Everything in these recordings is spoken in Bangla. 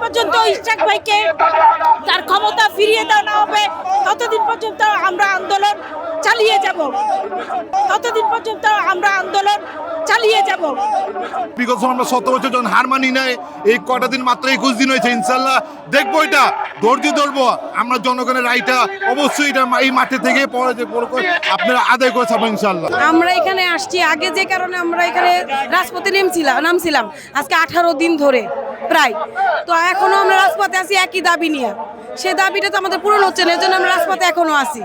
পর্যন্ত ইশরাক ভাইকে তার ক্ষমতা ফিরিয়ে দেওয়া না হবে ততদিন পর্যন্ত আমরা আন্দোলন চালিয়ে যাব। ততদিন পর্যন্ত আমরা আন্দোলন চালিয়ে যাব। বিগত আমরা 17 বছর যখন হার মানি নাই, এই কটা দিন মাত্র 21 দিন হয়েছে, ইনশাল্লাহ দেখবো এটা ধৈর্য ধরবো। আমরা জনগণের রায়টা অবশ্যই এটা এই মাঠে থেকে পরে যে আপনারা আদায় করে যাবো ইনশাল্লাহ। আমরা এখানে আসছি আগে যে কারণে আমরা এখানে রাজপথে নামছিলাম আজকে 18 দিন ধরে প্রায়। তো এখনো আমরা রাজপথে আছি একই দাবি নিয়ে। সে দাবিটা তো আমাদের পূরণ হচ্ছে না, এর জন্য আমরা রাজপথে এখনো আছি।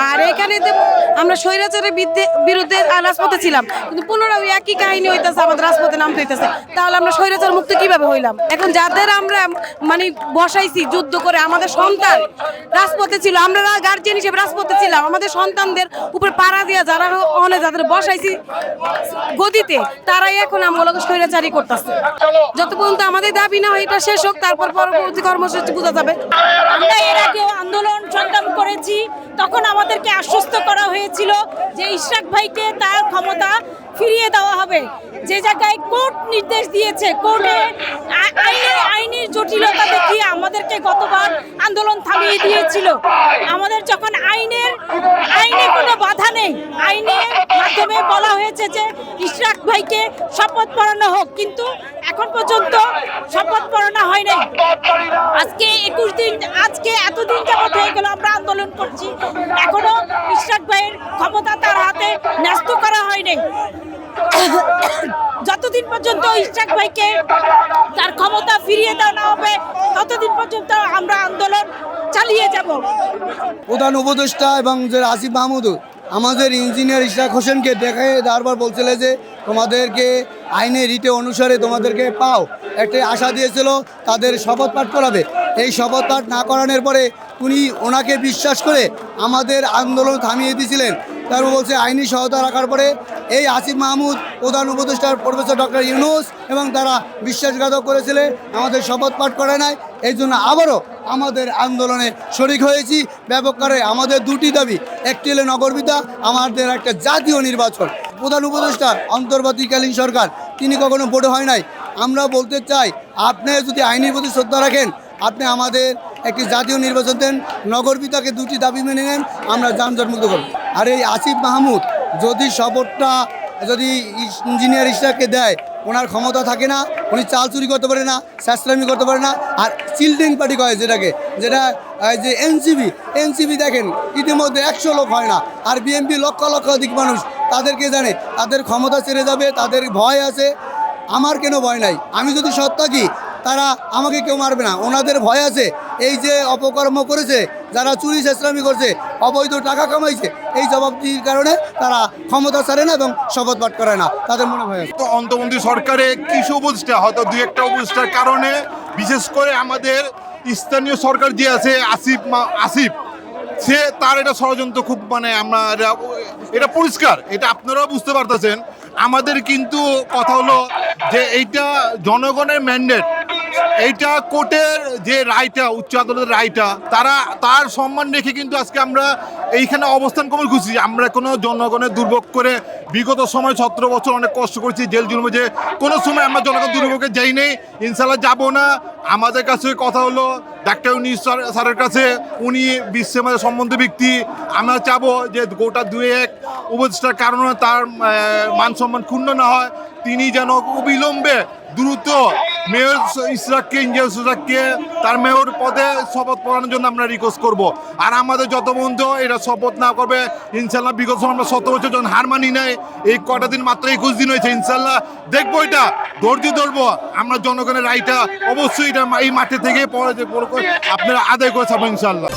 আর এখানে আমরা স্বৈরাচারের বিরুদ্ধে রাজপথে ছিলাম, কিন্তু পুনরায় একই কাহিনী হইতেছে, আমাদের রাজপথে নামতে হইতেছে। তাহলে আমরা স্বৈরাচার মুক্ত কিভাবে হইলাম? এখন যাদের আমরা মানে বসাইছি যুদ্ধ করে, আমাদের সন্তান রাজপথে ছিল, আমরা গার্জিয়ান হিসেবে রাজপথে ছিলাম, আমাদের সন্তানদের উপরে পাড়া দিয়া যারা যাদের বসাইছি গদিতে, তারাই এখন আমগুলোকে স্বৈরাচারী করতেছে। যত পর্যন্ত আমাদের দাবি না হয় এটা শেষ হোক, তারপর পরবর্তী কর্মসূচি বোঝা যাবে। আমরা এর আগেও আন্দোলন সংগ্রাম করেছি, তখন আমাদেরকে আশ্বস্ত করা হয়েছিল যে ইশরাক ভাইকে তার ক্ষমতা ফিরিয়ে দেওয়া হবে। যে জায়গায় কোর্ট নির্দেশ দিয়েছে, কোর্টে আইনের জটিলতা দেখিয়ে আমাদেরকে গতবার আন্দোলন থামিয়ে দিয়েছিল। আমাদের যখন আইনে কোনো বাধা নেই, আইনের মাধ্যমে বলা হয়েছে যে ইশরাক ভাইকে শপথ পড়ানো হোক, কিন্তু এখন পর্যন্ত শপথ পড়ানো হয় নাই। আজকে 21 দিন, আজকে এতদিন যাবত হয়ে গেল আমরা আন্দোলন করছি, এখনো ইশরাক ভাইয়ের ক্ষমতা তার হাতে ন্যস্ত করা হয় নাই। যতদিন পর্যন্ত ইশরাক ভাইকে তার ক্ষমতা ফিরিয়ে দেওয়া না হবে ততদিন পর্যন্ত আমরা আন্দোলন চালিয়ে যাব। প্রধান উপদেষ্টা এবং যে আসিফ মাহমুদ আমাদের ইঞ্জিনিয়ার ইশরাক হোসেনকে দেখে বারবার বলছিল যে তোমাদেরকে আইনের রিটে অনুসারে তোমাদেরকে পাও, একটা আশা দিয়েছিল তাদের শপথ পাঠ করাবে। এই শপথ পাঠ না করানোর পরে উনি ওনাকে বিশ্বাস করে আমাদের আন্দোলন থামিয়ে দিয়েছিলেন। তারপর বলছে আইনি সহায়তা রাখার পরে এই আসিফ মাহমুদ প্রধান উপদেষ্টার প্রফেসর ডক্টর ইউনূস এবং তারা বিশ্বাসঘাতক করেছিলেন, আমাদের শপথ পাঠ করে নাই। এই জন্য আবারও আমাদের আন্দোলনে শরিক হয়েছি ব্যাপক করে। আমাদের দুটি দাবি, একটি হলো নগরপিতা, আমাদের একটা জাতীয় নির্বাচন। প্রধান উপদেষ্টা অন্তর্বর্তীকালীন সরকার তিনি কখনো ভোট হয় নাই। আমরা বলতে চাই আপনি যদি আইনের প্রতি শ্রদ্ধা রাখেন, আপনি আমাদের একটি জাতীয় নির্বাচন দেন, নগরপিতাকে দুটি দাবি মেনে নেন, আমরা যানজটমুক্ত করব। আর এই আসিফ মাহমুদ যদি শপথটা যদি ইঞ্জিনিয়ার ইশরাককে দেয়, ওনার ক্ষমতা থাকে না, উনি চাল চুরি করতে পারে না, স্যাসলামি করতে পারে না। আর চিলড্রেন পার্টি কয় যেটা যে এনসিপি দেখেন ইতিমধ্যে 100 লোক হয় না, আর বিএনপি লক্ষ লক্ষ অধিক মানুষ, তাদেরকে জানে তাদের ক্ষমতা ছেড়ে যাবে, তাদের ভয় আছে। আমার কেন ভয় নাই? আমি যদি সৎ থাকি তারা আমাকে কেউ মারবে না, ওনাদের ভয় আছে। এই যে অপকর্ম করেছে, যারা চুরি চেষ্টামি করছে, অবৈধ টাকা কামাইছে, এই জবাবদিহির কারণে তারা ক্ষমতা ছাড়ে না এবং শপথ পাঠ করে না, তাদের মনে ভয় আছে। তো অন্তর্বর্তী সরকারে কিছু উপদেষ্টা, হয়তো 2-1টা উপদেষ্টার কারণে, বিশেষ করে আমাদের স্থানীয় সরকার যে আছে আসিফ সে তার এটা ষড়যন্ত্র খুব আমরা এটা পরিষ্কার, এটা আপনারাও বুঝতে পারতেছেন। আমাদের কিন্তু কথা হলো যে এইটা জনগণের ম্যান্ডেট, এইটা কোর্টের যে রায়টা, উচ্চ আদালতের রায়টা, তার সম্মান রেখে কিন্তু আজকে আমরা এইখানে অবস্থান কমে খুঁজছি। আমরা কোনো জনগণের দুর্ভোগ করে বিগত সময় 17 বছর অনেক কষ্ট করেছি, জেল জুলুমে, যে কোনো সময় আমরা জনগণ দুর্ভোগে যাই নেই, ইনশাল্লাহ যাবো না। আমাদের কাছে কথা হলো ডাক্তার ইউনূস স্যারের কাছে, উনি বিশ্বের মধ্যে সম্বন্ধ ব্যক্তি, আমরা চাবো যে গোটা 2-1 উপদেষ্টার কারণে তার মান সম্মান ক্ষুণ্ণ না হয়, তিনি যেন অবিলম্বে দ্রুত মেয়র ইশরাককে তার মেয়র পদে শপথ পড়ানোর জন্য আমরা রিকোয়েস্ট করব। আর আমাদের যত বন্ধু এটা শপথ না করবে, ইনশাল্লাহ বিগত আমরা 17 বছর যখন হার মানি নাই, এই কটা দিন মাত্র 21 দিন হয়েছে, ইনশাল্লাহ দেখবো এটা ধৈর্য ধরবো। আমরা জনগণের রায়টা অবশ্যই এটা এই মাঠে থেকে পরে যে আপনারা আদায় করে যাবো ইনশাল্লাহ।